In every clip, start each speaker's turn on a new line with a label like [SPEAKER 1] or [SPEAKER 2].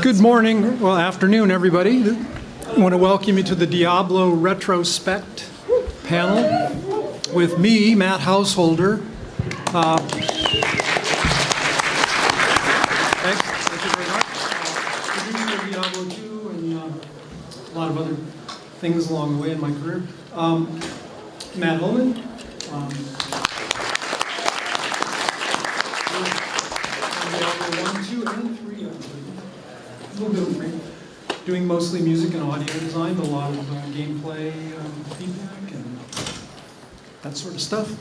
[SPEAKER 1] Good morning, well, afternoon, everybody. I want to welcome you to the Diablo Retrospect panel with me, Matt Householder. Thank you very much. Producer of Diablo 2 and a lot of other things along the way in my career. Matt Uelmen. Diablo 1, 2, and 3, I believe. A little bit of 3. Doing mostly music and audio design, but a lot of gameplay feedback and that sort of stuff.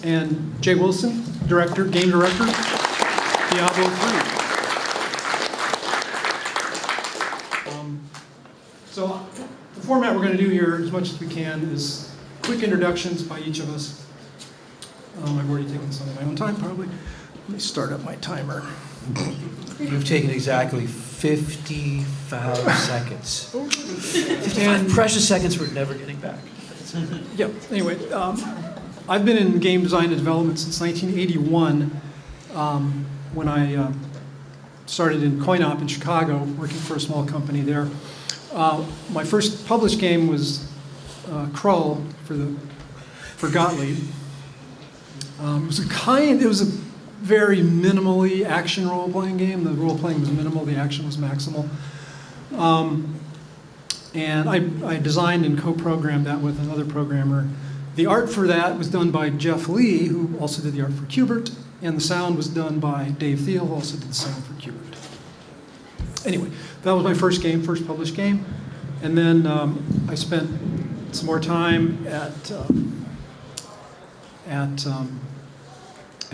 [SPEAKER 1] And Jay Wilson, game director, Diablo 3. So the format we're going to do here, as much as we can, is quick introductions by each of us. I've already taken some of my own time, probably. Let me start up my timer.
[SPEAKER 2] You've taken exactly 55 seconds. 55 precious seconds we're never getting back.
[SPEAKER 1] Yeah, anyway, I've been in game design and development since 1981, when I started in CoinOp in Chicago, working for a small company there. My first published game was Krull for Gottlieb. It was a very minimally action role-playing game. The role-playing was minimal, the action was maximal. And I designed and co-programmed that with another programmer. The art for that was done by Jeff Lee, who also did the art for Qbert, and the sound was done by Dave Thiel, who also did the sound for Qbert. Anyway, that was my first published game. And then I spent some more time at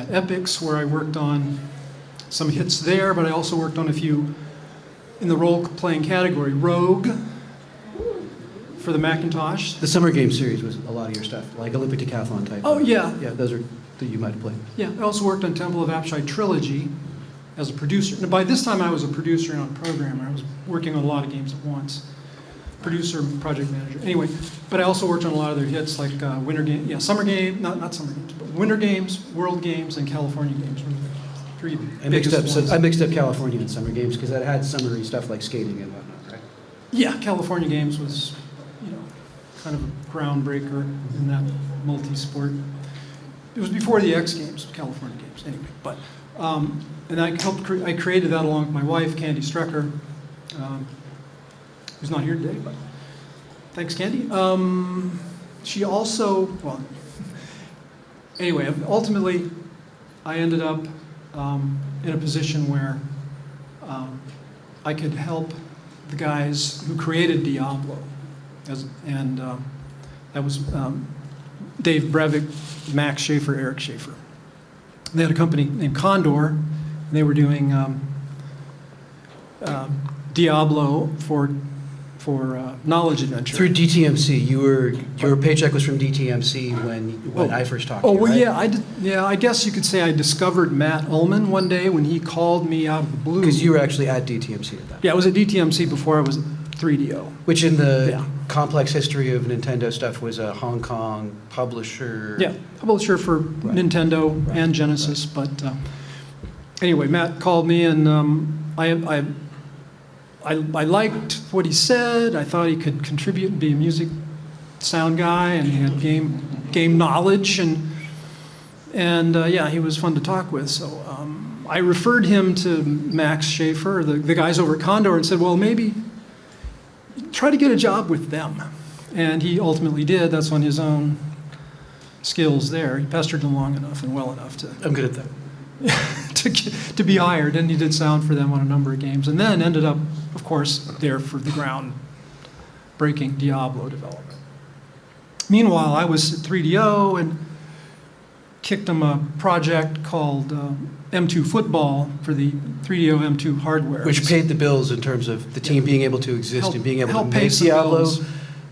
[SPEAKER 1] Epix, where I worked on some hits there, but I also worked on a few in the role-playing category. Rogue for the Macintosh.
[SPEAKER 2] The Summer Game series was a lot of your stuff, like Olympic Decathlon type.
[SPEAKER 1] Oh, yeah.
[SPEAKER 2] Yeah, those are that you might have played.
[SPEAKER 1] Yeah, I also worked on Temple of Apshai Trilogy as a producer. And by this time, I was a producer and not a programmer. I was working on a lot of games at once. Producer, project manager. Anyway, but I also worked on a lot of their hits, like Winter Game, Summer Game, not Summer Games, but Winter Games, World Games, and California Games. Were the 3 biggest ones.
[SPEAKER 2] I mixed up California and Summer Games because that had summery stuff like skating and whatnot, right?
[SPEAKER 1] Yeah, California Games was, kind of a groundbreaker in that multi-sport. It was before the X Games, California Games, anyway. But and I created that along with my wife, Candy Strecker, who's not here today, but thanks, Candy. She also, anyway, ultimately, I ended up in a position where I could help the guys who created Diablo. That was Dave Brevik, Max Schaefer, Eric Schaefer. They had a company named Condor, and they were doing Diablo for Knowledge Adventure.
[SPEAKER 2] Through DTMC, your paycheck was from DTMC when I first talked to you,
[SPEAKER 1] well,
[SPEAKER 2] right?
[SPEAKER 1] I guess you could say I discovered Matt Uelmen one day when he called me out of the blue.
[SPEAKER 2] Because you were actually at DTMC at that.
[SPEAKER 1] Yeah, I was at DTMC before I was at 3DO.
[SPEAKER 2] Which in the complex history of Nintendo stuff was a Hong Kong publisher.
[SPEAKER 1] Yeah, publisher for Nintendo and Genesis. But anyway, Matt called me, and I liked what he said. I thought he could contribute and be a music sound guy, and he had game knowledge, and he was fun to talk with. So I referred him to Max Schaefer, the guys over at Condor, and said, well, maybe try to get a job with them. And he ultimately did. That's on his own skills there. He pestered them long enough and well enough to...
[SPEAKER 2] I'm good at that.
[SPEAKER 1] to be hired, and he did sound for them on a number of games, and then ended up, of course, there for the ground-breaking Diablo development. Meanwhile, I was at 3DO and kicked them a project called M2 Football for the 3DO M2 hardware.
[SPEAKER 2] Which paid the bills in terms of the team being able to exist and being able to make Diablo.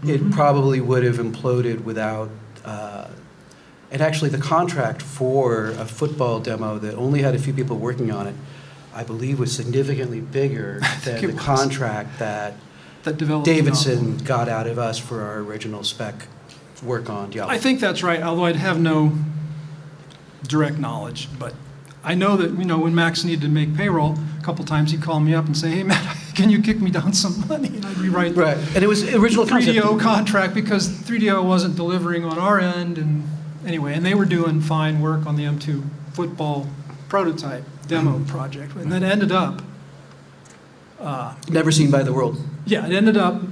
[SPEAKER 2] It probably would have imploded without... And actually, the contract for a football demo that only had a few people working on it, I believe, was significantly bigger than the contract that Davidson got out of us for our original spec work on Diablo.
[SPEAKER 1] I think that's right, although I'd have no direct knowledge. But I know that when Max needed to make payroll, a couple times he'd call me up and say, "Hey, Matt, can you kick me down some money? And I'd rewrite the
[SPEAKER 2] Right, and it was original concept.
[SPEAKER 1] 3DO contract because 3DO wasn't delivering on our end. And anyway, and they were doing fine work on the M2 football prototype demo project. And then ended up,
[SPEAKER 2] Never seen by the world.
[SPEAKER 1] yeah, it ended up,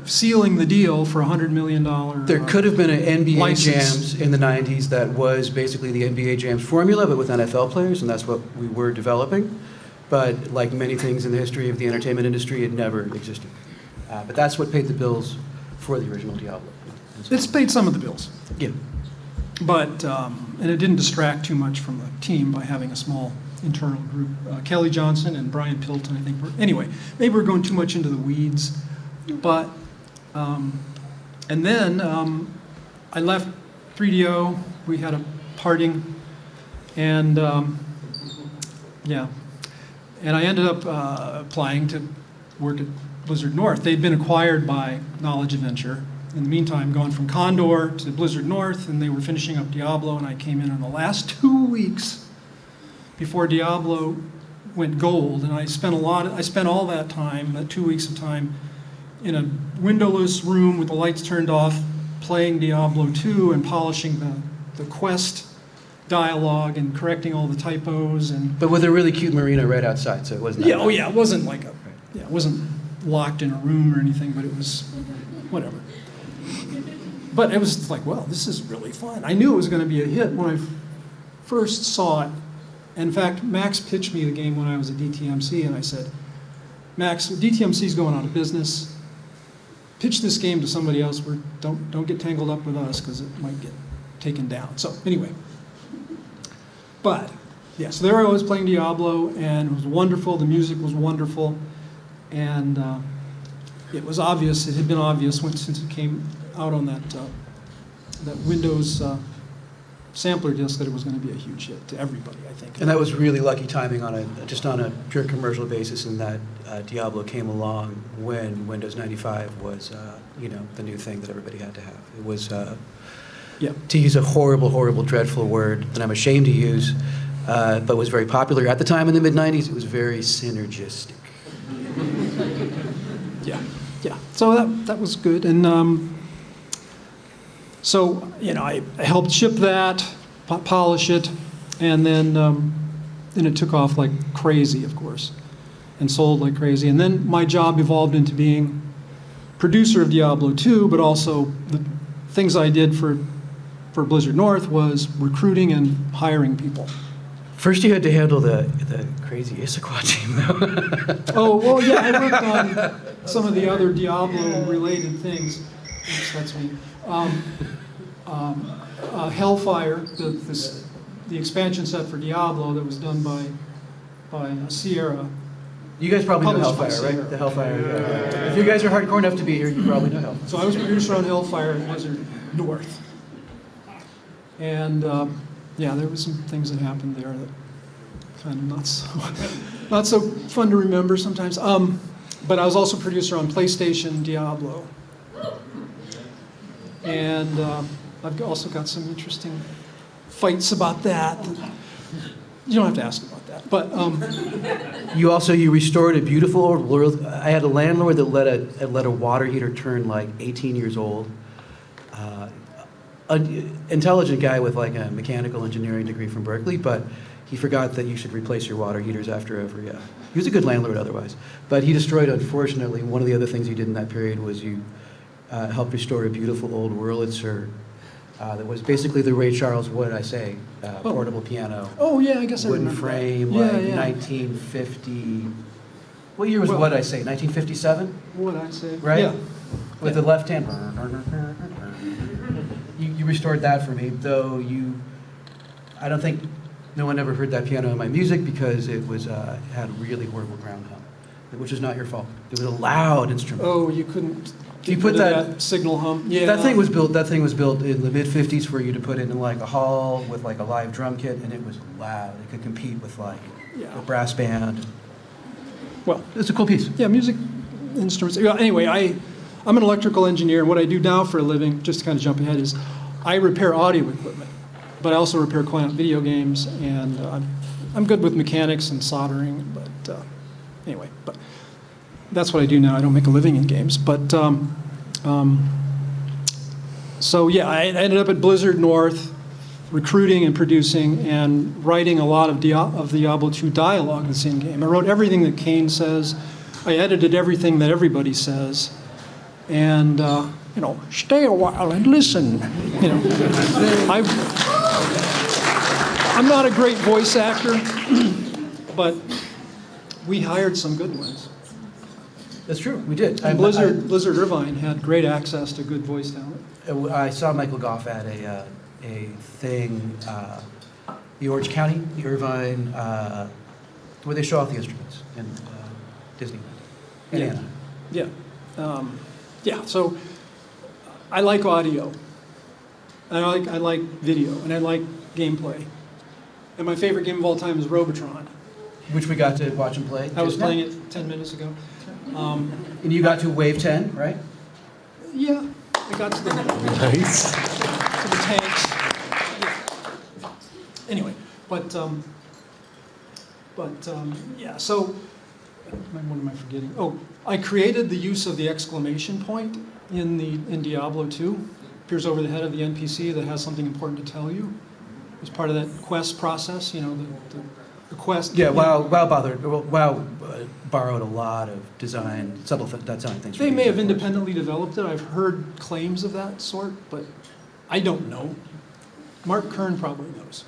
[SPEAKER 1] sealing the deal for $100 million.
[SPEAKER 2] There could have been an NBA
[SPEAKER 1] license.
[SPEAKER 2] Jams in the 90s that was basically the NBA Jams formula, but with NFL players, and that's what we were developing. But like many things in the history of the entertainment industry, it never existed. But that's what paid the bills for the original Diablo.
[SPEAKER 1] It's paid some of the bills.
[SPEAKER 2] Yeah.
[SPEAKER 1] But, and it didn't distract too much from the team by having a small internal group. Kelly Johnson and Brian Pilton, I think. Anyway, maybe we're going too much into the weeds. But, and then I left 3DO. We had a parting. And, yeah. And I ended up applying to work at Blizzard North. They'd been acquired by Knowledge Adventure. In the meantime, gone from Condor to Blizzard North, and they were finishing up Diablo, and I came in the last 2 weeks before Diablo went gold, and I spent all that time, that 2 weeks of time, in a windowless room with the lights turned off, playing Diablo 2 and polishing the quest dialogue and correcting all the typos
[SPEAKER 2] But with a really cute marina right outside, so it wasn't.
[SPEAKER 1] yeah, it wasn't like it wasn't locked in a room or anything, but it was whatever. But it was like, well, this is really fun. I knew it was going to be a hit when I first saw it. In fact, Max pitched me the game when I was at DTMC, and I said, Max, DTMC's going out of business. Pitch this game to somebody else. Don't get tangled up with us because it might get taken down. So anyway, but yeah, so there I was playing Diablo, and it was wonderful. The music was wonderful, and it was obvious. It had been obvious since it came out on that Windows sampler disc that it was going to be a huge hit to everybody, I think.
[SPEAKER 2] And that was really lucky timing on a pure commercial basis, in that Diablo came along when Windows 95 was the new thing that everybody had to have. It was to use a horrible, horrible, dreadful word that I'm ashamed to use, but was very popular at the time in the mid-90s. It was very synergistic.
[SPEAKER 1] Yeah. So that was good, and so I helped ship that, polish it, and then it took off like crazy, of course, and sold like crazy. And then my job evolved into being producer of Diablo 2, but also the things I did for Blizzard North was recruiting and hiring people.
[SPEAKER 2] First, you had to handle the crazy Issaquah team, though.
[SPEAKER 1] Oh, well, yeah, I worked on some of the other Diablo-related things. Oops, that's me. Hellfire, the expansion set for Diablo that was done by Sierra.
[SPEAKER 2] You guys probably know
[SPEAKER 1] Published by
[SPEAKER 2] Hellfire,
[SPEAKER 1] Sierra.
[SPEAKER 2] right? The Hellfire. Yeah. If you guys are hardcore enough to be here, you probably know Hellfire.
[SPEAKER 1] So I was producer on Hellfire at Blizzard North. And there were some things that happened there that kind of not so fun to remember sometimes. But I was also producer on PlayStation Diablo. And I've also got some interesting fights about that. You don't have to ask about that. But
[SPEAKER 2] You restored a beautiful old world. I had a landlord that let a water heater turn like 18 years old. An intelligent guy with like a mechanical engineering degree from Berkeley, but he forgot that you should replace your water heaters after every. He was a good landlord otherwise, but he destroyed. Unfortunately, one of the other things you did in that period was you helped restore a beautiful old Wurlitzer that was basically the Ray Charles Wood, portable piano.
[SPEAKER 1] Oh yeah, I guess I
[SPEAKER 2] wooden
[SPEAKER 1] remember.
[SPEAKER 2] frame,
[SPEAKER 1] Yeah,
[SPEAKER 2] like
[SPEAKER 1] yeah.
[SPEAKER 2] 1950. What year was what I say? 1957.
[SPEAKER 1] What I say?
[SPEAKER 2] Right?
[SPEAKER 1] Yeah.
[SPEAKER 2] With the left hand. You restored that for me, though I don't think no one ever heard that piano in my music because it was had really horrible ground hum, which is not your fault. It was a loud instrument.
[SPEAKER 1] Oh, you couldn't.
[SPEAKER 2] You put that
[SPEAKER 1] signal hum. Yeah.
[SPEAKER 2] That thing was built in the mid '50s for you to put it in like a hall with like a live drum kit, and it was loud. It could compete with like a brass band.
[SPEAKER 1] Well,
[SPEAKER 2] it's a cool piece.
[SPEAKER 1] Yeah, music instruments. Well, anyway, I'm an electrical engineer, and what I do now for a living, just to kind of jump ahead, is I repair audio equipment, but I also repair client video games, and I'm good with mechanics and soldering, but anyway. that's what I do now. I don't make a living in games, but so yeah, I ended up at Blizzard North, recruiting and producing and writing a lot of Diablo II dialogue that's in game. I wrote everything that Kane says. I edited everything that everybody says, and stay a while and listen. I'm not a great voice actor, but we hired some good ones.
[SPEAKER 2] That's true, we did.
[SPEAKER 1] And Blizzard Irvine had great access to good voice talent.
[SPEAKER 2] I saw Michael Goff at a thing, the Orange County, the Irvine, where they show off the instruments in Disney.
[SPEAKER 1] Yeah. So I like audio, and I like video, and I like gameplay. And my favorite game of all time is Robotron.
[SPEAKER 2] Which we got to watch and play.
[SPEAKER 1] I was playing it 10 minutes ago.
[SPEAKER 2] And you got to Wave 10, right?
[SPEAKER 1] Yeah, I got to the
[SPEAKER 3] Nice.
[SPEAKER 1] to the tanks. Yeah. Anyway, but yeah. So what am I forgetting? Oh, I created the use of the exclamation point in Diablo 2. Appears over the head of the NPC that has something important to tell you. As part of that quest process, the quest.
[SPEAKER 2] Yeah, WoW borrowed a lot of subtle design things.
[SPEAKER 1] They may have independently developed it. I've heard claims of that sort, but I don't know. Mark Kern probably knows.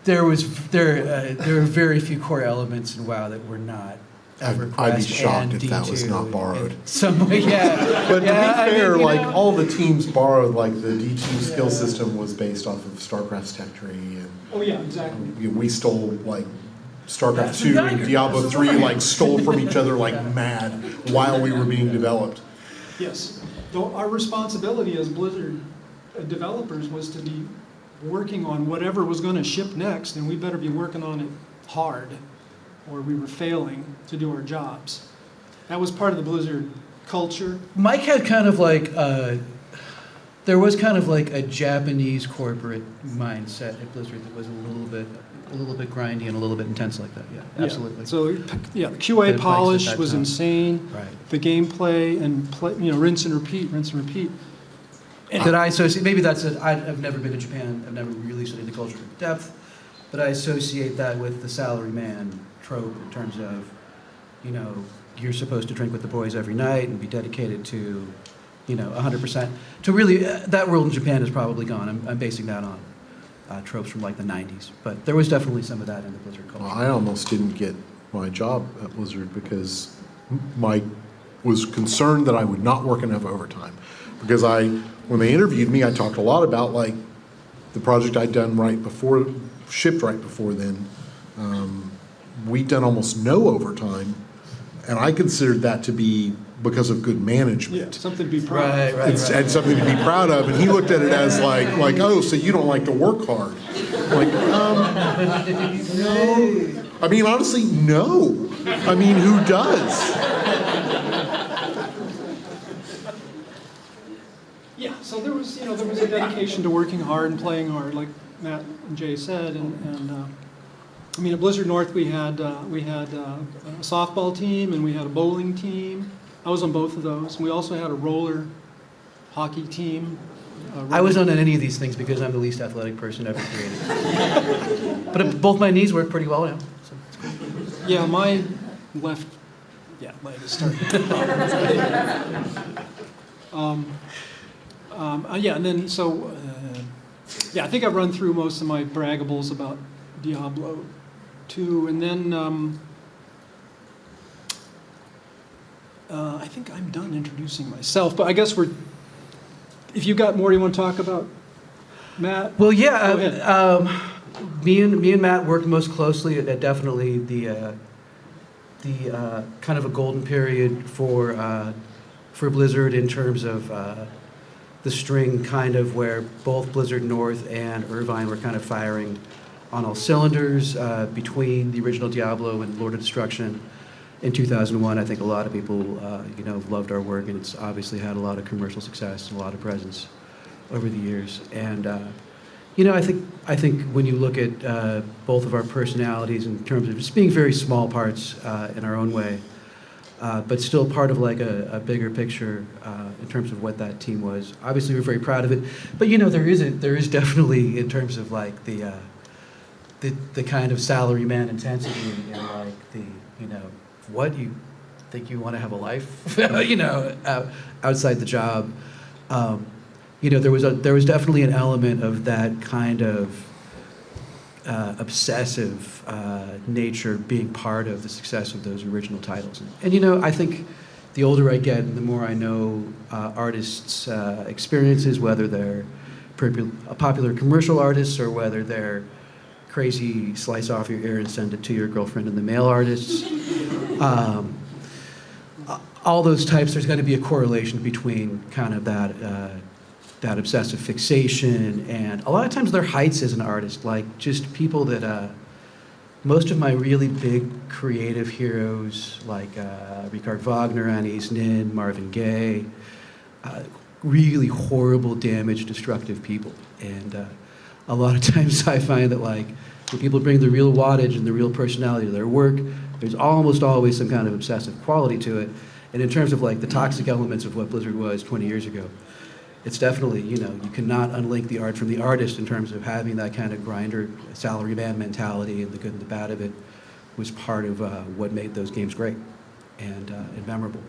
[SPEAKER 2] There are very few core elements in WoW that were not.
[SPEAKER 3] I'd be shocked if that was not borrowed.
[SPEAKER 2] Yeah.
[SPEAKER 3] But to be fair, all the teams borrowed, the D2 skill system was based off of StarCraft's tech tree. And
[SPEAKER 1] oh yeah, exactly.
[SPEAKER 3] We stole StarCraft 2 and Diablo 3 stole from each other like mad while we were being developed.
[SPEAKER 1] Yes. Though our responsibility as Blizzard developers was to be working on whatever was going to ship next, and we better be working on it hard, or we were failing to do our jobs. That was part of the Blizzard culture.
[SPEAKER 2] Mike had kind of there was kind of a Japanese corporate mindset at Blizzard that was a little bit grindy and a little bit intense like that. Yeah, absolutely.
[SPEAKER 1] So yeah, the QA polish was insane.
[SPEAKER 2] Right.
[SPEAKER 1] The gameplay and rinse and repeat.
[SPEAKER 2] Did I associate? Maybe that's it. I've never been to Japan. I've never really studied the culture in depth, but I associate that with the salaryman trope in terms of, you're supposed to drink with the boys every night and be dedicated to, 100%. To really, that world in Japan is probably gone. I'm basing that on tropes from the 90s, but there was definitely some of that in the Blizzard culture.
[SPEAKER 3] Well, I almost didn't get my job at Blizzard because Mike was concerned that I would not work enough overtime. Because when they interviewed me, I talked a lot about the project I'd done shipped right before then. We'd done almost no overtime, and I considered that to be because of good management.
[SPEAKER 1] Yeah, something to be proud of.
[SPEAKER 3] And something to be proud of. And he looked at it as oh, so you don't like to work hard. No. I mean, honestly, no. I mean, who does?
[SPEAKER 1] Yeah, so there was a dedication to working hard and playing hard, like Matt and Jay said, and at Blizzard North we had a softball team and we had a bowling team. I was on both of those. We also had a roller hockey team.
[SPEAKER 2] I was on any of these things because I'm the least athletic person ever created. But both my knees work pretty well now. So it's cool.
[SPEAKER 1] Yeah, my left leg is starting to and then I think I've run through most of my braggables about Diablo 2, and then I think I'm done introducing myself, but I guess if you got more you want to talk about, Matt?
[SPEAKER 2] Well, yeah, me and Matt worked most closely at definitely the kind of a golden period for Blizzard in terms of the string kind of where both Blizzard North and Irvine were kind of firing on all cylinders between the original Diablo and Lord of Destruction in 2001. I think a lot of people, loved our work, and it's obviously had a lot of commercial success and a lot of presence over the years. And I think when you look at both of our personalities in terms of just being very small parts in our own way, but still part of like a bigger picture in terms of what that team was. Obviously, we're very proud of it, but there is definitely in terms of like the kind of salaryman intensity and like what you think you want to have a life, outside the job. There was definitely an element of that kind of obsessive nature being part of the success of those original titles. And I think the older I get and the more I know artists' experiences, whether they're popular commercial artists or whether they're crazy slice off your ear and send it to your girlfriend in the mail artists, all those types, there's going to be a correlation between kind of that obsessive fixation, and a lot of times their heights as an artist, like just people that most of my really big creative heroes, like Richard Wagner, Anais Nin, Marvin Gaye, really horrible, damaged, destructive people. And a lot of times I find that like when people bring the real wattage and the real personality to their work, there's almost always some kind of obsessive quality to it. And in terms of like the toxic elements of what Blizzard was 20 years ago, it's definitely, you cannot unlink the art from the artist in terms of having that kind of grinder, salaryman mentality, and the good and the bad of it was part of what made those games great and memorable.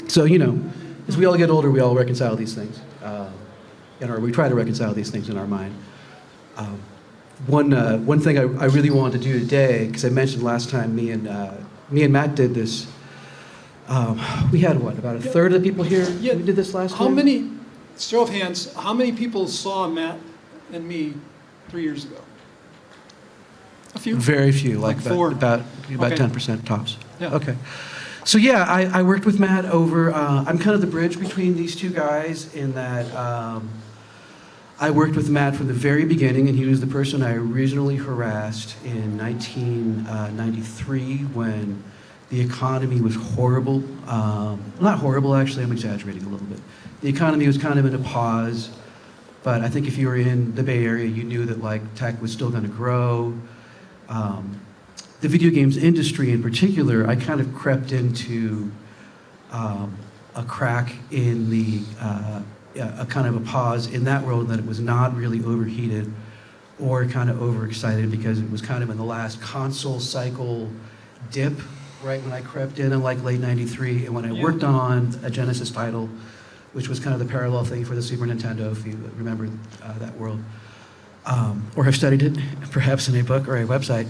[SPEAKER 2] So, as we all get older, we all reconcile these things, or we try to reconcile these things in our mind. One thing I really wanted to do today, because I mentioned last time me and Matt did this. We had about a third of the people here?
[SPEAKER 1] Yeah.
[SPEAKER 2] We did this last time?
[SPEAKER 1] How many, show of hands, how many people saw Matt and me 3 years ago? A few?
[SPEAKER 2] Very few,
[SPEAKER 1] Like
[SPEAKER 2] like
[SPEAKER 1] four.
[SPEAKER 2] about
[SPEAKER 1] Okay.
[SPEAKER 2] 10% tops.
[SPEAKER 1] Yeah.
[SPEAKER 2] Okay. So yeah, I worked with Matt over, I'm kind of the bridge between these two guys in that I worked with Matt from the very beginning, and he was the person I originally harassed in 1993 when the economy was horrible. Not horrible, actually, I'm exaggerating a little bit. The economy was kind of in a pause, but I think if you were in the Bay Area, you knew that like tech was still going to grow. The video games industry in particular, I kind of crept into a crack in the, a kind of a pause in that world, that it was not really overheated or kind of overexcited because it was kind of in the last console cycle dip, right when I crept in like late 93, and when I worked on a Genesis title, which was kind of the parallel thing for the Super Nintendo, if you remember that world, or have studied it, perhaps in a book or a website.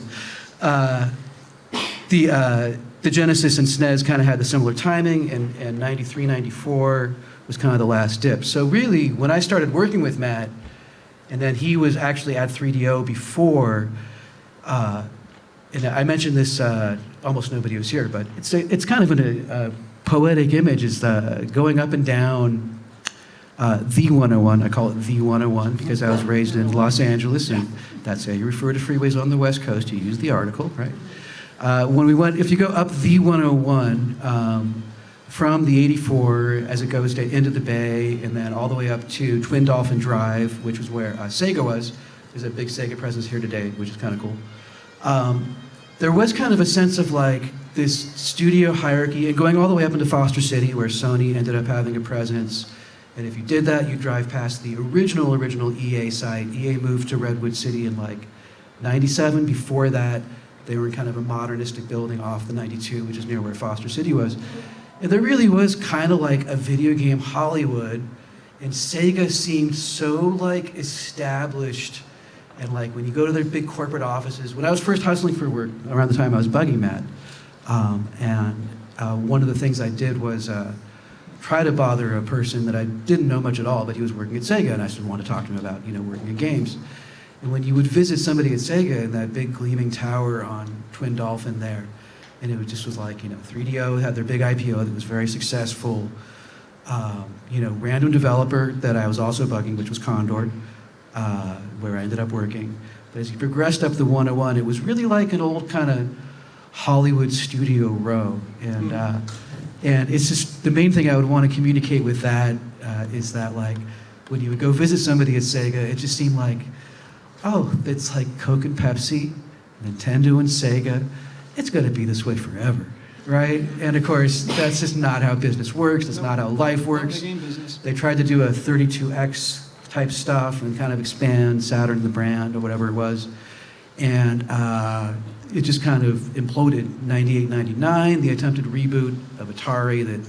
[SPEAKER 2] The Genesis and SNES kind of had the similar timing, and 93, 94 was kind of the last dip. So really, when I started working with Matt, and then he was actually at 3DO before, and I mentioned this, almost nobody was here, but it's kind of a poetic image, is going up and down the 101. I call it the 101 because I was raised in Los Angeles, and that's how you refer to freeways on the West Coast. You use the article, right? If you go up the 101, from the 84 as it goes into the Bay, and then all the way up to Twin Dolphin Drive, which was where Sega was. There's a big Sega presence here today, which is kind of cool. There was kind of a sense of like this studio hierarchy, and going all the way up into Foster City, where Sony ended up having a presence. And if you did that, you drive past the original EA site. EA moved to Redwood City in like 97. Before that, they were in kind of a modernistic building off the 92, which is near where Foster City was. And there really was kind of like a video game Hollywood, and Sega seemed so like established. And like when you go to their big corporate offices, when I was first hustling for work, around the time I was bugging Matt, one of the things I did was try to bother a person that I didn't know much at all, but he was working at Sega, and I just wanted to talk to him about, working in games. And when you would visit somebody at Sega in that big gleaming tower on Twin Dolphin there, and it just was like, 3DO had their big IPO that was very successful. Random developer that I was also bugging, which was Condor, where I ended up working. But as you progressed up the 101, it was really like an old kind of Hollywood studio row. And it's just, the main thing I would want to communicate with that is that like, when you would go visit somebody at Sega, it just seemed like, oh, it's like Coke and Pepsi, Nintendo and Sega. It's going to be this way forever. right? And of course, that's just not how business works. That's not how life
[SPEAKER 1] Not
[SPEAKER 2] works.
[SPEAKER 1] the game business.
[SPEAKER 2] They tried to do a 32X type stuff and kind of expand Saturn, the brand, or whatever it was. And it just kind of imploded. 98, 99, the attempted reboot of Atari that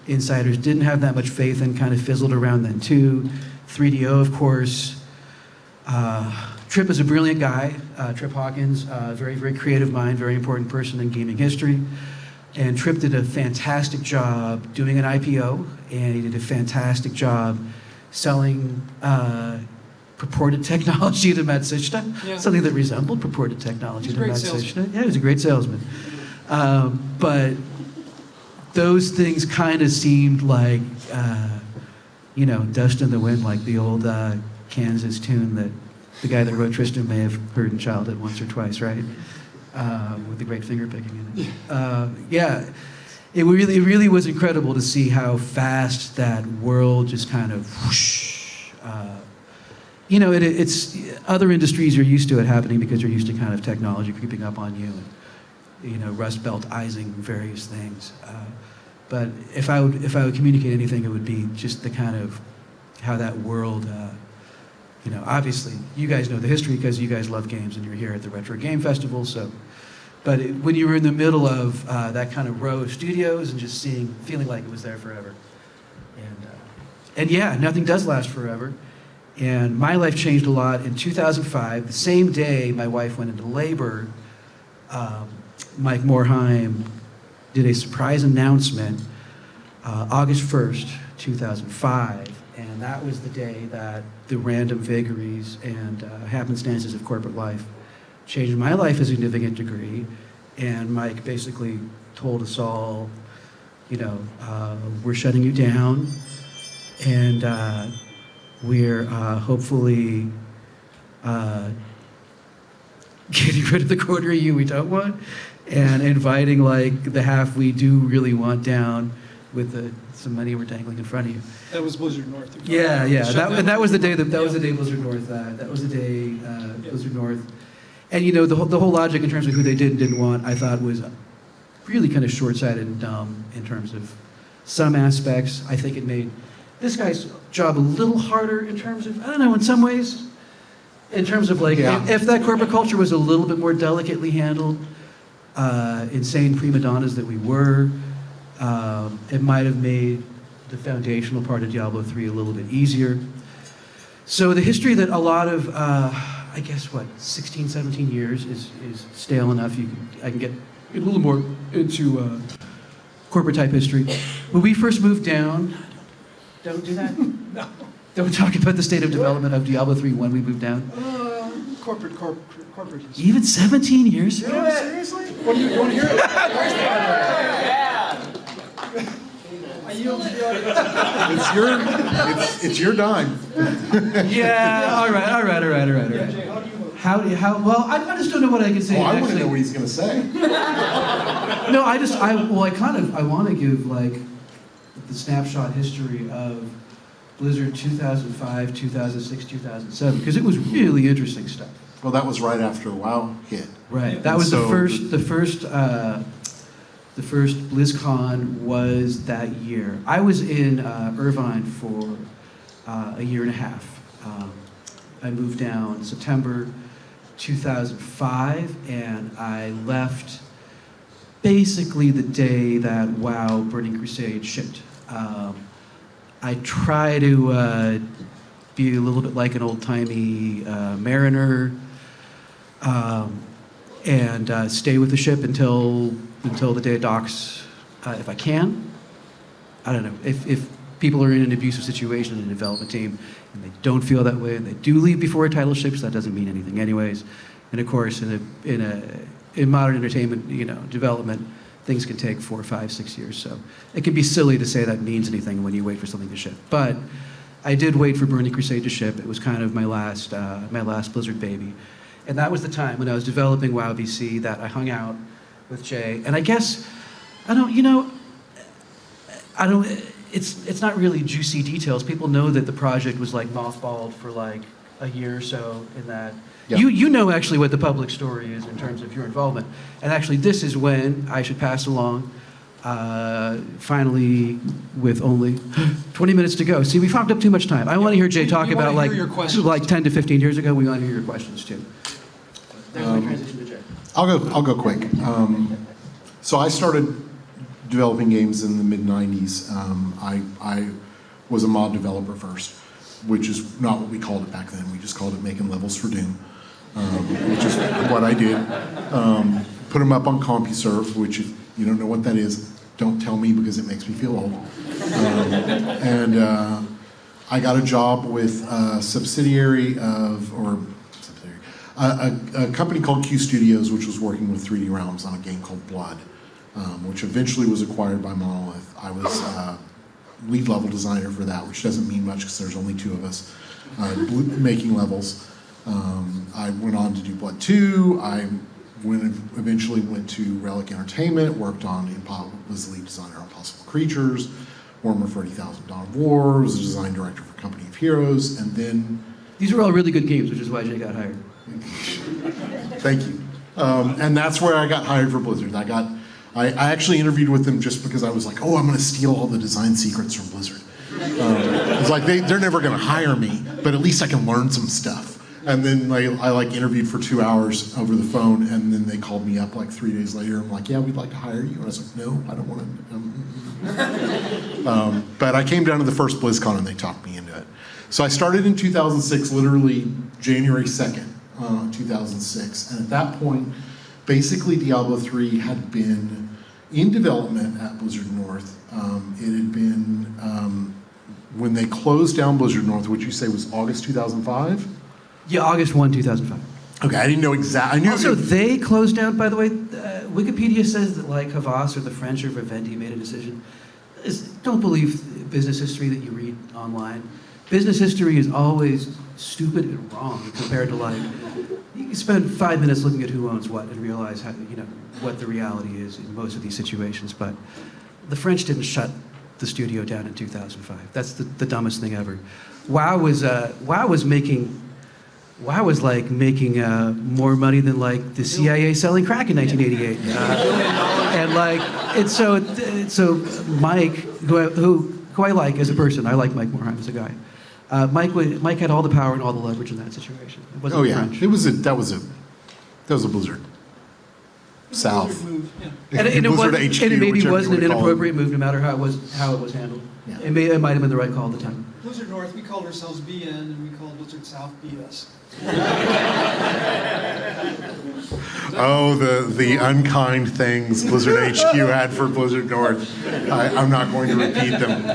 [SPEAKER 2] insiders didn't have that much faith in kind of fizzled around then too. 3DO, of course. Trip is a brilliant guy, Trip Hawkins, very, very creative mind, very important person in gaming history. And Trip did a fantastic job doing an IPO, and he did a fantastic job selling purported technology to Matsushita,
[SPEAKER 1] Yeah.
[SPEAKER 2] something that resembled purported technology
[SPEAKER 1] He's
[SPEAKER 2] to
[SPEAKER 1] a great
[SPEAKER 2] Matsushita.
[SPEAKER 1] salesman.
[SPEAKER 2] Yeah, he was a great salesman. But those things kind of seemed like, dust in the wind, like the old Kansas tune that the guy that wrote Tristan may have heard in childhood once or twice, right? With the great finger picking in it. It really was incredible to see how fast that world just kind of whoosh. It's other industries are used to it happening because you're used to kind of technology creeping up on you, and Rust Belt-izing various things. But if I would communicate anything, it would be just the kind of how that world. Obviously, you guys know the history because you guys love games and you're here at the Retro Game Festival. So, but when you were in the middle of that kind of row of studios and just feeling like it was there forever, and yeah, nothing does last forever. And my life changed a lot in 2005. The same day my wife went into labor, Mike Morheim did a surprise announcement, August 1st, 2005. And that was the day that the random vagaries and happenstances of corporate life changed my life a significant degree. And Mike basically told us all, we're shutting you down, and we're hopefully getting rid of the quarter of you we don't want, and inviting like the half we do really want down with some money we're dangling in front of you.
[SPEAKER 1] That was Blizzard North.
[SPEAKER 2] Yeah. That was the day that was
[SPEAKER 1] Yeah.
[SPEAKER 2] the day Blizzard North. That was the day Blizzard North. And the whole logic in terms of who they did and didn't want, I thought was really kind of short-sighted and dumb in terms of some aspects. I think it made this guy's job a little harder in terms of, I don't know, in some ways, in terms of like, if that corporate culture was a little bit more delicately handled, insane prima donnas that we were, it might have made the foundational part of Diablo III a little bit easier. So the history that a lot of, 16, 17 years is stale enough. I can get a little more into corporate type history. When we first moved down, don't do that?
[SPEAKER 1] No.
[SPEAKER 2] Don't talk about the state of development of Diablo III when we moved down.
[SPEAKER 1] Corporate history.
[SPEAKER 2] Even 17 years ago?
[SPEAKER 1] Yeah, seriously? What do you want to hear? I yield to the audience.
[SPEAKER 3] It's your dime.
[SPEAKER 2] Yeah, all right. Well, I just don't know what I can say.
[SPEAKER 3] I want to know what he's going to say.
[SPEAKER 2] No, I want to give like the snapshot history of Blizzard 2005, 2006, 2007, because it was really interesting stuff.
[SPEAKER 3] Well, that was right after WoW hit.
[SPEAKER 2] Right. That was the first BlizzCon was that year. I was in Irvine for a year and a half. I moved down September 2005, and I left basically the day that WoW Burning Crusade shipped. I try to be a little bit like an old-timey mariner, and stay with the ship until the day it docks, if I can. I don't know. If people are in an abusive situation in a development team and they don't feel that way and they do leave before a title ships, that doesn't mean anything anyways. And of course, in modern entertainment, development, things can take 4, 5, 6 years. So it can be silly to say that means anything when you wait for something to ship. But I did wait for Burning Crusade to ship. It was kind of my last Blizzard baby. And that was the time when I was developing WoW BC that I hung out with Jay. And I guess, it's not really juicy details. People know that the project was like mothballed for like a year or so in that.
[SPEAKER 3] Yeah.
[SPEAKER 2] You know actually what the public story is in terms of your involvement. And actually, this is when I should pass along, finally, with only 20 minutes to go. See, we fogged up too much time. I want to hear Jay talk
[SPEAKER 1] We wanna
[SPEAKER 2] about
[SPEAKER 1] hear your questions.
[SPEAKER 2] like 10 to 15 years ago. We want to hear your questions too. There's my transition to Jay.
[SPEAKER 3] I'll go quick. So I started developing games in the mid-90s. I was a mod developer first, which is not what we called it back then. We just called it making levels for Doom, which is what I did. Put them up on CompuServe, which if you don't know what that is, don't tell me because it makes me feel old. I got a job with a subsidiary of, a company called Q Studios, which was working with 3D Realms on a game called Blood, which eventually was acquired by Monolith. I was lead level designer for that, which doesn't mean much because there's only 2 of us making levels. I went on to do Blood 2. Eventually went to Relic Entertainment, worked on, was the lead designer on Impossible Creatures, Warhammer 40,000 Dawn of War, was a design director for Company of Heroes, and then...
[SPEAKER 2] These were all really good games, which is why Jay got hired.
[SPEAKER 3] Thank you. And that's where I got hired for Blizzard. I actually interviewed with them just because I was like, oh, I'm going to steal all the design secrets from Blizzard. It's like, they're never going to hire me, but at least I can learn some stuff. And then I interviewed for 2 hours over the phone, and then they called me up like 3 days later. I'm like, yeah, we'd like to hire you. And I was like, no, I don't want to. But I came down to the first BlizzCon, and they talked me into it. So I started in 2006, literally January 2nd, 2006. And at that point, basically Diablo III had been in development at Blizzard North. It had been, when they closed down Blizzard North, which you say was August 2005?
[SPEAKER 2] Yeah, August 1, 2005.
[SPEAKER 3] Okay, I didn't know exactly. I knew
[SPEAKER 2] Also, they closed down, by the way, Wikipedia says that like Havas or the French or Vivendi made a decision. Don't believe business history that you read online. Business history is always stupid and wrong compared to like, you can spend 5 minutes looking at who owns what and realize how, what the reality is in most of these situations. But the French didn't shut the studio down in 2005. That's the dumbest thing ever. WoW was making more money than like the CIA selling crack in 1988. And so Mike, who I like as a person, I like Mike Morheim as a guy. Mike had all the power and all the leverage in that situation. It wasn't French.
[SPEAKER 3] That was a Blizzard South.
[SPEAKER 2] And it maybe wasn't an inappropriate move, no matter how it was handled.
[SPEAKER 3] Yeah.
[SPEAKER 2] It might have been the right call at the time.
[SPEAKER 1] Blizzard North, we called ourselves BN, and we called Blizzard South BS.
[SPEAKER 3] Oh, the unkind things Blizzard HQ had for Blizzard North. I'm not going to repeat them.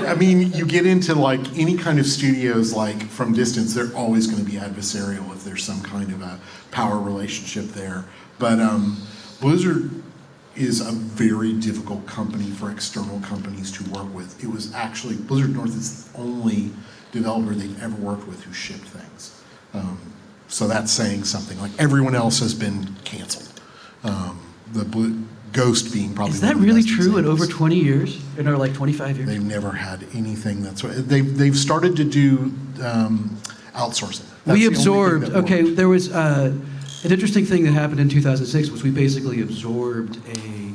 [SPEAKER 3] I mean, you get into like any kind of studios, like from distance, they're always going to be adversarial if there's some kind of a power relationship there. But Blizzard is a very difficult company for external companies to work with. It was actually, Blizzard North is the only developer they've ever worked with who shipped things. So that's saying something. Like everyone else has been canceled. Ghost being probably
[SPEAKER 2] Is that really true in over 20 years? Or like 25 years?
[SPEAKER 3] They've never had anything that's what they've started to do outsourcing. That's
[SPEAKER 2] We
[SPEAKER 3] the only thing
[SPEAKER 2] absorbed,
[SPEAKER 3] that
[SPEAKER 2] okay,
[SPEAKER 3] worked.
[SPEAKER 2] there was an interesting thing that happened in 2006 was we basically absorbed a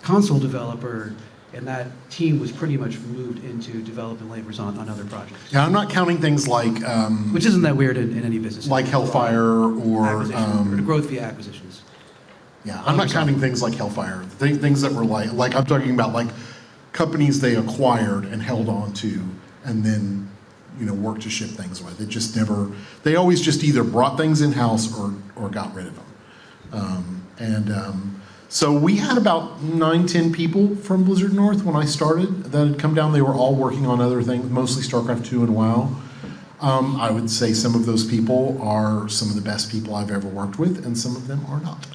[SPEAKER 2] console developer, and that team was pretty much moved into development labors on other projects.
[SPEAKER 3] Yeah, I'm not counting things like
[SPEAKER 2] Which isn't that weird in any business.
[SPEAKER 3] like Hellfire or
[SPEAKER 2] Acquisition, or growth via acquisitions.
[SPEAKER 3] yeah, I'm not counting things like Hellfire. Things that were like I'm talking about like companies they acquired and held on to, and then worked to ship things with. It just never. They always just either brought things in house or got rid of them. So we had about 9-10 people from Blizzard North when I started that had come down. They were all working on other things, mostly StarCraft 2 and WoW. I would say some of those people are some of the best people I've ever worked with, and some of them are not.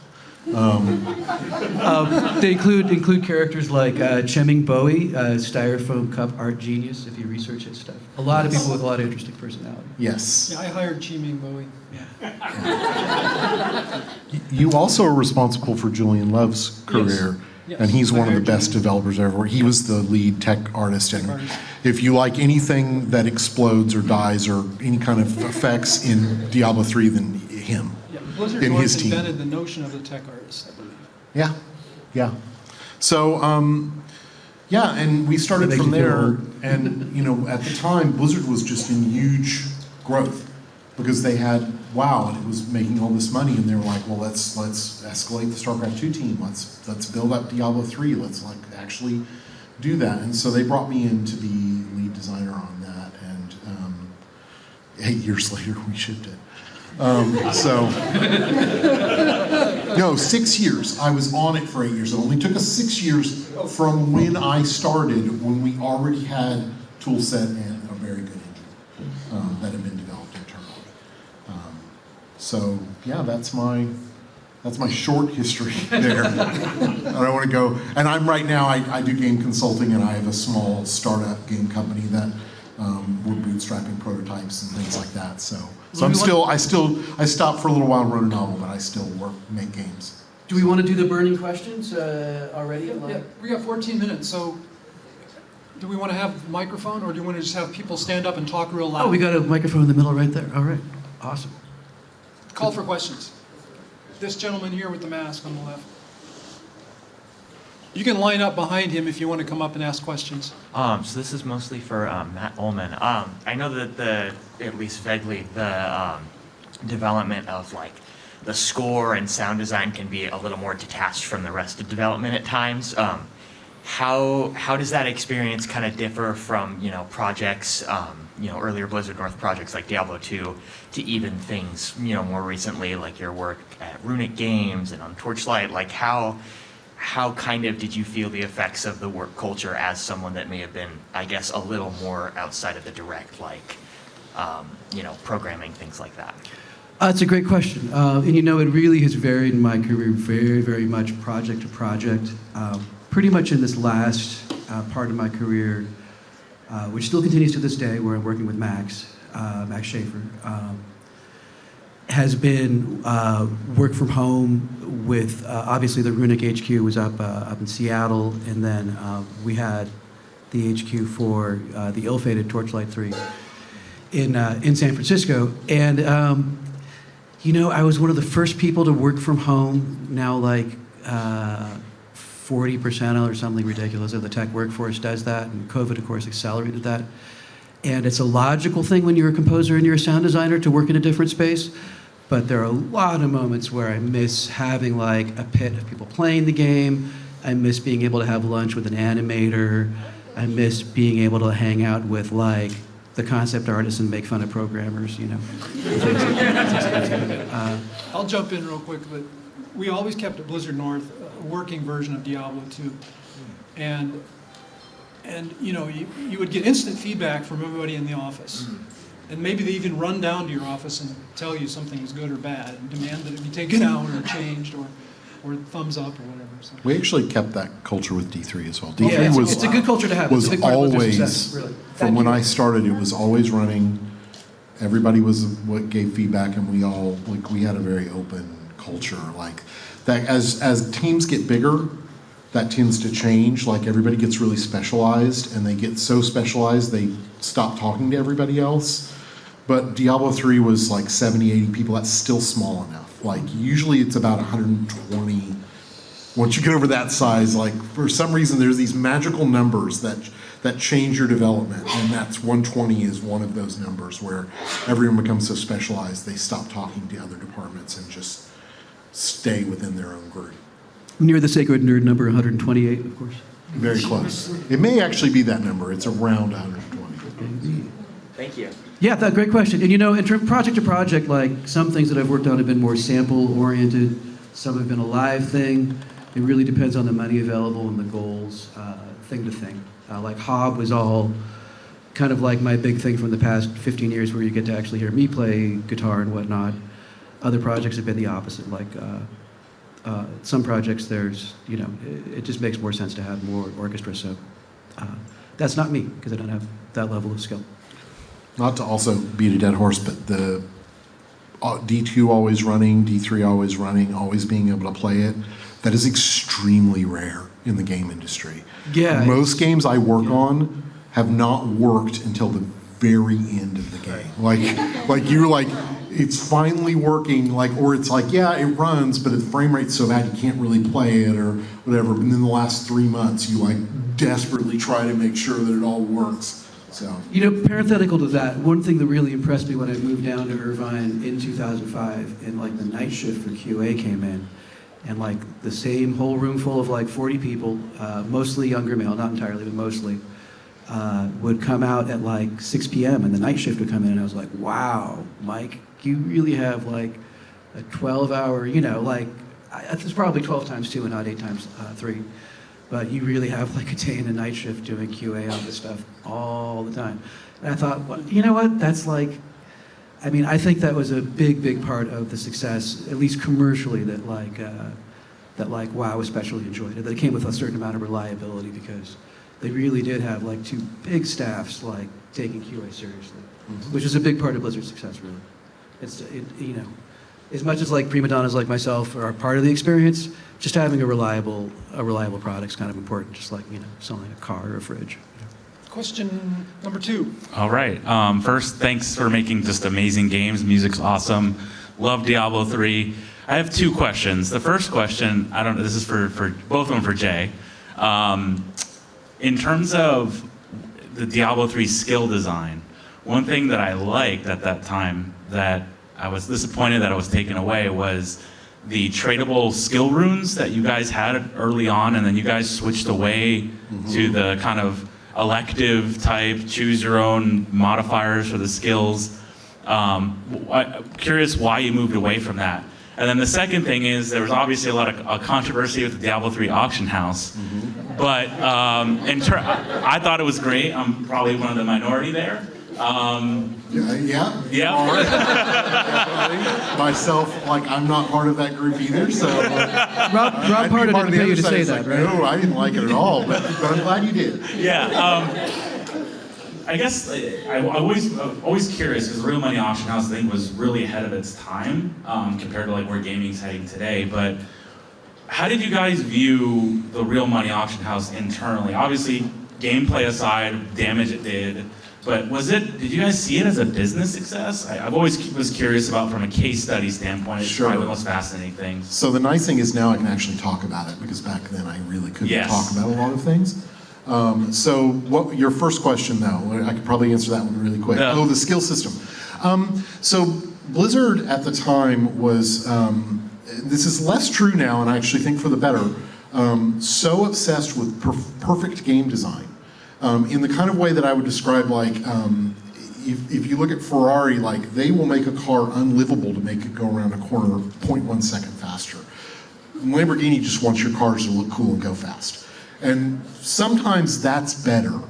[SPEAKER 2] They include characters like Chemming Bowie, styrofoam cup art genius, if you research his stuff. A lot of people with a lot of interesting personality.
[SPEAKER 3] Yes.
[SPEAKER 1] Yeah, I hired Chi-Ming Bowie.
[SPEAKER 3] You also are responsible for Julian Love's career.
[SPEAKER 2] Yes.
[SPEAKER 1] Yes,
[SPEAKER 3] And he's
[SPEAKER 1] I
[SPEAKER 3] one of the
[SPEAKER 1] hired
[SPEAKER 3] best
[SPEAKER 1] James.
[SPEAKER 3] developers ever. He was the lead tech artist.
[SPEAKER 1] Tech
[SPEAKER 3] And
[SPEAKER 1] artist.
[SPEAKER 3] if you like anything that explodes or dies or any kind of effects in Diablo 3, then him.
[SPEAKER 1] Yeah, Blizzard
[SPEAKER 3] in
[SPEAKER 1] North
[SPEAKER 3] his team.
[SPEAKER 1] invented the notion of the tech artist, I believe.
[SPEAKER 3] Yeah, yeah. So, yeah, and we started
[SPEAKER 2] That makes
[SPEAKER 3] from
[SPEAKER 2] you feel
[SPEAKER 3] there,
[SPEAKER 2] old.
[SPEAKER 3] and, you know, at the time, Blizzard was just in huge growth, because they had WoW, and it was making all this money, and they were like, well, let's escalate the StarCraft 2 team, let's build up Diablo 3, let's like actually do that. And so they brought me in to be lead designer on that, and 8 years later, we shipped it. No, 6 years. I was on it for 8 years. It only took us 6 years from when I started, when we already had tool set and a very good engine that had been developed internally. So yeah, that's my short history there. I don't want to go, and I'm right now, I do game consulting, and I have a small startup game company that we're bootstrapping prototypes and things like that. So I stopped for a little while and wrote a novel, but I still make games.
[SPEAKER 2] Do we want to do the burning questions already?
[SPEAKER 1] Yeah, we got 14 minutes, so do we want to have a microphone, or do you want to just have people stand up and talk real loud?
[SPEAKER 2] Oh, we got a microphone in the middle right there. All right, awesome.
[SPEAKER 1] Call for questions. This gentleman here with the mask on the left. You can line up behind him if you want to come up and ask questions.
[SPEAKER 4] So this is mostly for Matt Uelmen. I know that at least vaguely, the development of like the score and sound design can be a little more detached from the rest of development at times. How does that experience kind of differ from, you know, projects, earlier Blizzard North projects like Diablo II, to even things, you know, more recently like your work at Runic Games and on Torchlight? Like how kind of did you feel the effects of the work culture as someone that may have been, I guess, a little more outside of the direct, like, programming, things like that?
[SPEAKER 2] It's a great question. And you know, it really has varied in my career very, very much project to project. Pretty much in this last part of my career, which still continues to this day, where I'm working with Max Schaefer, has been work from home with, obviously the Runic HQ was up in Seattle, and then we had the HQ for the ill-fated Torchlight 3 in San Francisco. And, I was one of the first people to work from home. Now, like 40% or something ridiculous of the tech workforce does that, and COVID, of course, accelerated that. And it's a logical thing when you're a composer and you're a sound designer to work in a different space. But there are a lot of moments where I miss having like a pit of people playing the game. I miss being able to have lunch with an animator. I miss being able to hang out with like the concept artists and make fun of programmers, you know.
[SPEAKER 1] I'll jump in real quick, but we always kept at Blizzard North a working version of Diablo II. And you would get instant feedback from everybody in the office. And maybe they even run down to your office and tell you something is good or bad and demand that it be taken out or changed or thumbs up or whatever. So.
[SPEAKER 3] We actually kept that culture with D3 as well. D3
[SPEAKER 2] Yeah,
[SPEAKER 3] was
[SPEAKER 2] it's a good culture to have. It's a
[SPEAKER 3] was
[SPEAKER 2] big part of Blizzard's
[SPEAKER 3] always,
[SPEAKER 2] success, really.
[SPEAKER 3] from when I started, it was always running. Everybody was what gave feedback, and we had a very open culture. Like that, as teams get bigger, that tends to change. Like everybody gets really specialized, and they get so specialized they stop talking to everybody else. But Diablo 3 was like 70, 80 people. That's still small enough. Like usually it's about 120. Once you get over that size, like for some reason there's these magical numbers that change your development, and that's 120 is one of those numbers where everyone becomes so specialized they stop talking to other departments and just stay within their own group.
[SPEAKER 2] Near the sacred nerd number 128, of course.
[SPEAKER 3] Very close. It may actually be that number. It's around 120.
[SPEAKER 4] Thank you.
[SPEAKER 2] Yeah, great question. And in project to project, like some things that I've worked on have been more sample-oriented. Some have been a live thing. It really depends on the money available and the goals, thing to thing. Like Hob was all kind of like my big thing from the past 15 years, where you get to actually hear me play guitar and whatnot. Other projects have been the opposite. Like some projects, there's, it just makes more sense to have more orchestra. So that's not me, because I don't have that level of skill.
[SPEAKER 3] Not to also beat a dead horse, but the D2 always running, D3 always running, always being able to play it, that is extremely extremely rare in the game industry.
[SPEAKER 2] Yeah,
[SPEAKER 3] Most games I work on have not worked until the very end of the game. Like you're like, it's finally working, like, or it's like, yeah, it runs, but the frame rate's so bad you can't really play it or whatever. And then the last 3 months, you like desperately try to make sure that it all works. So,
[SPEAKER 2] parenthetical to that, one thing that really impressed me when I moved down to Irvine in 2005, and like the night shift for QA came in, and like the same whole room full of like 40 people, mostly younger male, not entirely, but mostly, would come out at like 6 p.m. and the night shift would come in, and I was like, wow, Mike, you really have like a 12-hour, it's probably 12 times 2 and not 8 times 3. But you really have like a day and a night shift doing QA on this stuff all the time. And I thought, well, you know what? That's like, I think that was a big, big part of the success, at least commercially, that WoW especially enjoyed it. That it came with a certain amount of reliability because they really did have like 2 big staffs like taking QA seriously, which is a big part of Blizzard's success, really. It's, as much as like prima donnas like myself are part of the experience, just having a reliable product is kind of important, just like, selling a car or a fridge.
[SPEAKER 1] Question number 2.
[SPEAKER 5] All right. First, thanks for making just amazing games. Music's awesome. Love Diablo 3. I have 2 questions. The first question, I don't know, this is for both of them for Jay. In terms of the Diablo 3 skill design, one thing that I liked at that time that I was disappointed that it was taken away was the tradable skill runes that you guys had early on, and then you guys switched away to the kind of elective type, choose your own modifiers for the skills. Curious why you moved away from that. And then the second thing is there was obviously a lot of controversy with the Diablo 3 auction house, but I thought it was great. I'm probably one of the minority there.
[SPEAKER 3] Yeah. Myself, I'm not part of that group either, so.
[SPEAKER 2] Rob Parda didn't pay you to say that, right?
[SPEAKER 3] No, I didn't like it at all, but I'm glad you did.
[SPEAKER 5] Yeah. I guess I'm always curious because the Real Money Auction House, I think, was really ahead of its time compared to where gaming's heading today. But how did you guys view the Real Money Auction House internally? Obviously, gameplay aside, damage it did. But did you guys see it as a business success? I've always was curious about from a case study standpoint. It's probably the most fascinating thing.
[SPEAKER 3] So the nice thing is now I can actually talk about it because back then I really couldn't talk about a lot of things. So what your first question though, I could probably answer that one really quick. Oh, the skill system. So Blizzard at the time was, this is less true now and I actually think for the better, so obsessed with perfect game design. In the kind of way that I would describe, if you look at Ferrari, they will make a car unlivable to make it go around a corner 0.1 second faster. Lamborghini just wants your cars to look cool and go fast. And sometimes that's better,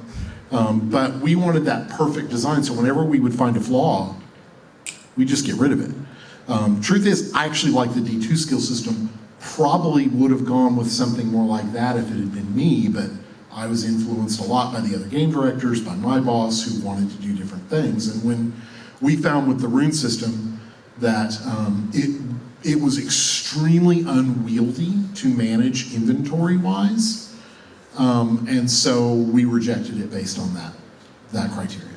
[SPEAKER 3] but we wanted that perfect design, so whenever we would find a flaw, we just get rid of it. Truth is, I actually like the D2 skill system. Probably would have gone with something more like that if it had been me, but I was influenced a lot by the other game directors, by my boss, who wanted to do different things. And when we found with the rune system that it was extremely unwieldy to manage inventory-wise, and so we rejected it based on that criteria.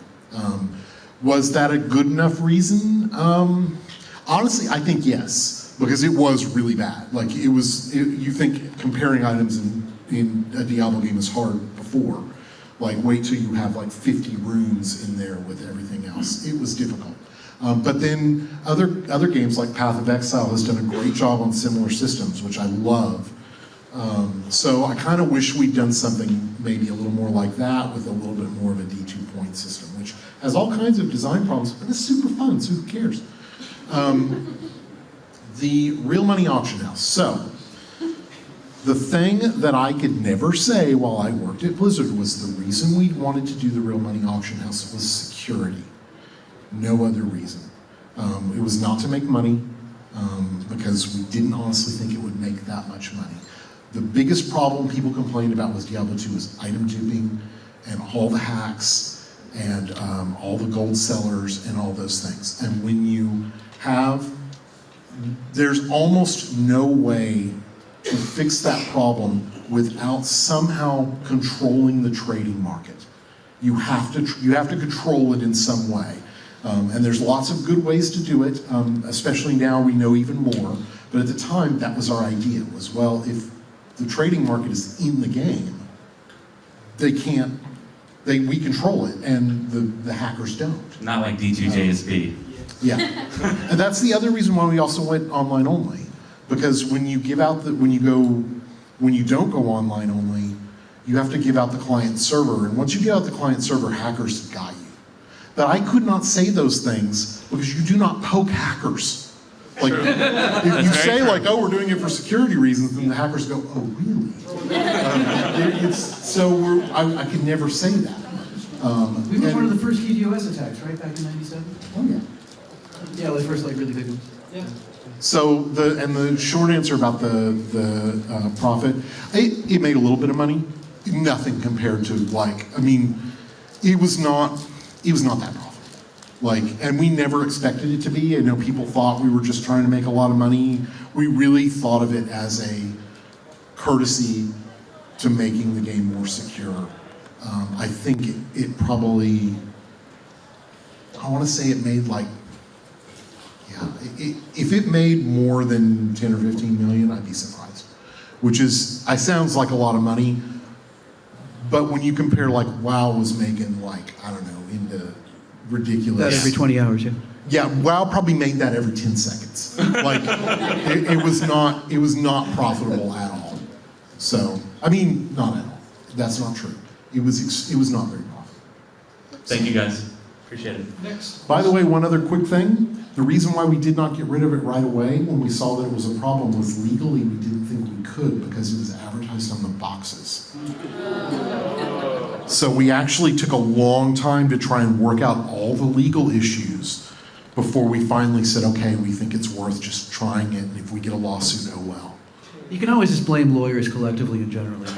[SPEAKER 3] Was that a good enough reason? Honestly, I think yes, because it was really bad. You think comparing items in a Diablo game is hard before. Wait till you have 50 runes in there with everything else. It was difficult. But then other games like Path of Exile has done a great job on similar systems, which I love. So I kind of wish we'd done something maybe a little more like that with a little bit more of a D2 point system, which has all kinds of design problems, but it's super fun, so who cares? The Real Money Auction House. So, the thing that I could never say while I worked at Blizzard was the reason we wanted to do the Real Money Auction House was security. No other reason. It was not to make money, because we didn't honestly think it would make that much money. The biggest problem people complained about with Diablo 2 was item duping and all the hacks and all the gold sellers and all those things. And when you have, there's almost no way to fix that problem without somehow controlling the trading market. You have to control it in some way. And there's lots of good ways to do it, especially now we know even more. But at the time, that was our idea, was, well, if the trading market is in the game, we control it, and the hackers don't.
[SPEAKER 5] Not like D2JSP.
[SPEAKER 3] Yeah, and that's the other reason why we also went online only, because when you don't go online only, you have to give out the client server, and once you give out the client server, hackers got you. But I could not say those things because you do not poke hackers. Like, if you say like, oh, we're doing it for security reasons, then the hackers go, oh, really? I could never say that.
[SPEAKER 2] We were one of the first DDoS attacks, right, back in '97?
[SPEAKER 3] Oh yeah.
[SPEAKER 2] Yeah, the first like really big ones. Yeah.
[SPEAKER 3] So the short answer about the profit, it made a little bit of money, nothing compared to it was not that profitable. And we never expected it to be. I know people thought we were just trying to make a lot of money. We really thought of it as a courtesy to making the game more secure. I think it probably, I want to say it made if it made more than 10 or 15 million, I'd be surprised. Sounds like a lot of money, but when you compare WoW was making into ridiculous.
[SPEAKER 2] That every 20 hours, yeah.
[SPEAKER 3] Yeah, WoW probably made that every 10 seconds. It was not profitable at all. So, not at all. That's not true. It was not very profitable.
[SPEAKER 5] Thank you guys. Appreciate it.
[SPEAKER 1] Next.
[SPEAKER 3] By the way, one other quick thing. The reason why we did not get rid of it right away when we saw that it was a problem was legally we didn't think we could because it was advertised on the boxes. So we actually took a long time to try and work out all the legal issues before we finally said, okay, we think it's worth just trying it, and if we get a lawsuit, oh well.
[SPEAKER 2] You can always just blame lawyers collectively and generally.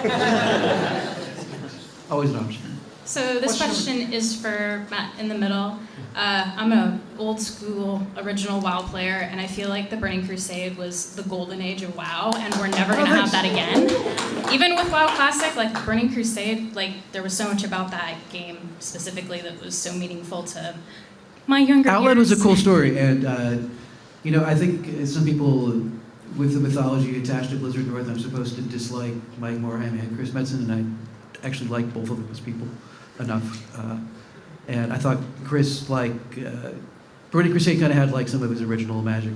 [SPEAKER 2] Always an option.
[SPEAKER 6] So this question is for Matt in the middle. I'm an old school original WoW player, and I feel like the Burning Crusade was the golden age of WoW, and we're never gonna have that again. Even with WoW Classic, Burning Crusade, there was so much about that game specifically that was so meaningful to my younger
[SPEAKER 2] Outland
[SPEAKER 6] years.
[SPEAKER 2] was a cool story, and I think some people with the mythology attached to Blizzard North, I'm supposed to dislike Mike Morhaime and Chris Metzen, and I actually like both of them as people enough. And I thought Chris, Burning Crusade kind of had some of his original magic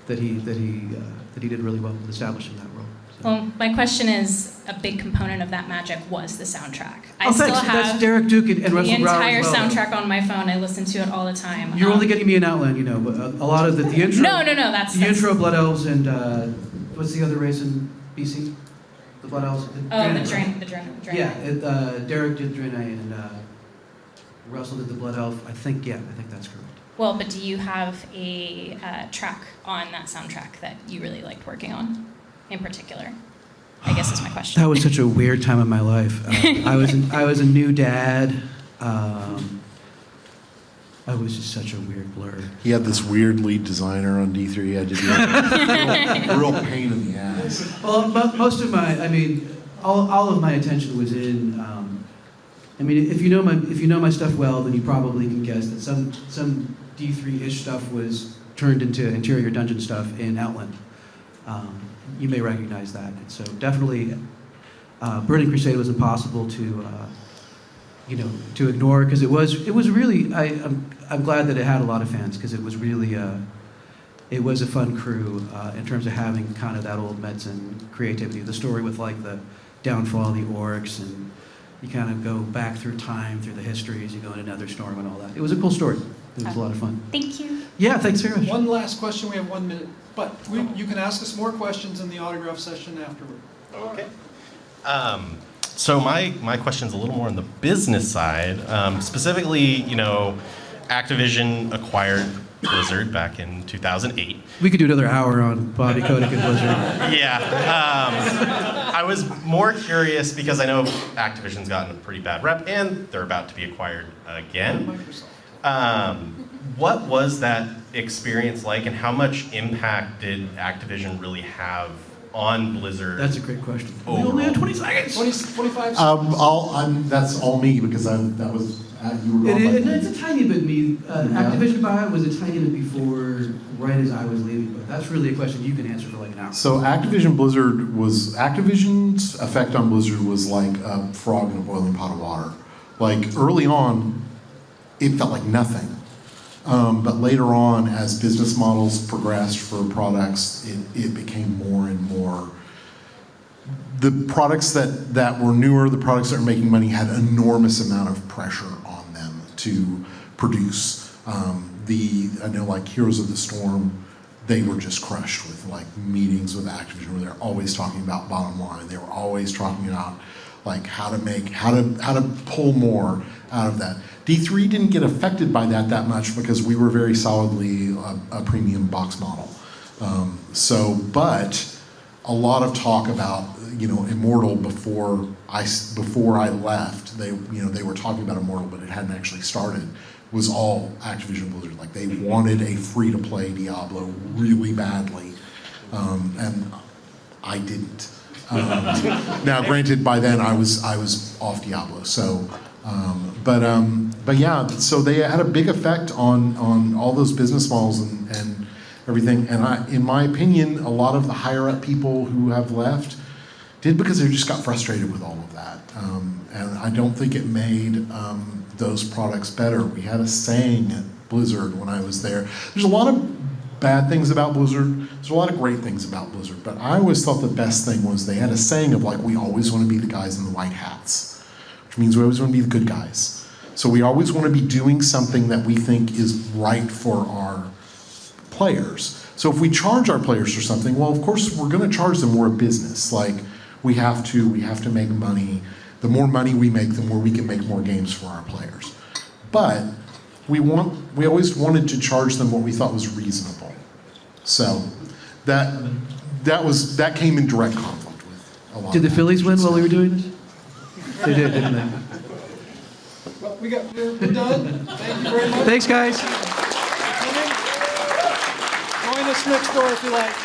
[SPEAKER 2] that he did really well with establishing that world. So.
[SPEAKER 6] Well, my question is, a big component of that magic was the soundtrack. I
[SPEAKER 2] thanks.
[SPEAKER 6] still have
[SPEAKER 2] That's Derek Duke and Russell
[SPEAKER 6] the
[SPEAKER 2] Brower
[SPEAKER 6] entire
[SPEAKER 2] as well.
[SPEAKER 6] soundtrack on my phone. I listen to it all the time.
[SPEAKER 2] You're only getting me an Outland, but a lot of the intro.
[SPEAKER 6] No, that's
[SPEAKER 2] the intro, Blood Elves, and what's the other race in BC? The Blood Elves.
[SPEAKER 6] the Draenei.
[SPEAKER 2] Yeah, Derek did Draenei, and Russell did the Blood Elf. I think that's correct.
[SPEAKER 6] Well, but do you have a track on that soundtrack that you really liked working on, in particular? I guess is my question.
[SPEAKER 2] That was such a weird time in my life. I was a new dad. I was just such a weird blur.
[SPEAKER 3] He had this weird lead designer on D3. He had to do a real pain in the ass.
[SPEAKER 2] Well, most of all of my attention was in. If you know my stuff well, then you probably can guess that some D3-ish stuff was turned into interior dungeon stuff in Outland. You may recognize that. And so definitely, Burning Crusade was impossible to ignore because it was really. I'm glad that it had a lot of fans because it was really it was a fun crew in terms of having kind of that old Metzen creativity. The story with the downfall of the orcs, and you kind of go back through time, through the histories, you go into Netherstorm and all that. It was a cool story. It was a lot of fun.
[SPEAKER 6] Thank you.
[SPEAKER 2] Yeah, thanks very much.
[SPEAKER 1] One last question. We have 1 minute, but you can ask us more questions in the autograph session afterward.
[SPEAKER 7] Okay. So my question's a little more on the business side. Specifically, Activision acquired Blizzard back in 2008.
[SPEAKER 2] We could do another hour on Bobby Kotick and Blizzard.
[SPEAKER 7] Yeah. I was more curious because I know Activision's gotten a pretty bad rep, and they're about to be acquired again. What was that experience like, and how much impact did Activision really have on Blizzard?
[SPEAKER 2] That's a great question. We
[SPEAKER 7] Overall.
[SPEAKER 2] only have 20 seconds.
[SPEAKER 1] 25
[SPEAKER 3] that's all me because that was you were
[SPEAKER 2] It
[SPEAKER 3] gone by
[SPEAKER 2] is,
[SPEAKER 3] then.
[SPEAKER 2] it's a tiny bit me. Activision buyout was a tiny bit before, right as I was leaving, but that's really a question you can answer for like an hour.
[SPEAKER 3] So Activision's effect on Blizzard was like a frog in a boiling pot of water. Like early on, it felt like nothing. But later on, as business models progressed for products, it became more and more. The products that were newer, the products that were making money had enormous amount of pressure on them to produce. I know like Heroes of the Storm, they were just crushed with like meetings with Activision where they're always talking about bottom line. They were always talking about like how to pull more out of that. D3 didn't get affected by that much because we were very solidly a premium box model. But a lot of talk about Immortal before I left. They were talking about Immortal, but it hadn't actually started. Was all Activision Blizzard. Like they wanted a free-to-play Diablo really badly, and I didn't. Now, granted, by then I was off Diablo. So, but yeah. So they had a big effect on all those business models and everything. And in my opinion, a lot of the higher up people who have left did because they just got frustrated with all of that. And I don't think it made those products better. We had a saying at Blizzard when I was there. There's a lot of bad things about Blizzard. There's a lot of great things about Blizzard. But I always thought the best thing was they had a saying of like, we always want to be the guys in the white hats, which means we always want to be the good guys. So we always want to be doing something that we think is right for our players. So if we charge our players for something, well, of course we're going to charge them. We're a business. Like we have to make money. The more money we make, the more we can make more games for our players. But we always wanted to charge them what we thought was reasonable. So that came in direct conflict with a lot.
[SPEAKER 2] Did the
[SPEAKER 3] of
[SPEAKER 2] Phillies win while we were
[SPEAKER 3] Activision
[SPEAKER 2] doing this? They did, didn't they?
[SPEAKER 1] Well, we're done. Thank you very much.
[SPEAKER 2] Thanks, guys.
[SPEAKER 1] Join us next door if you like.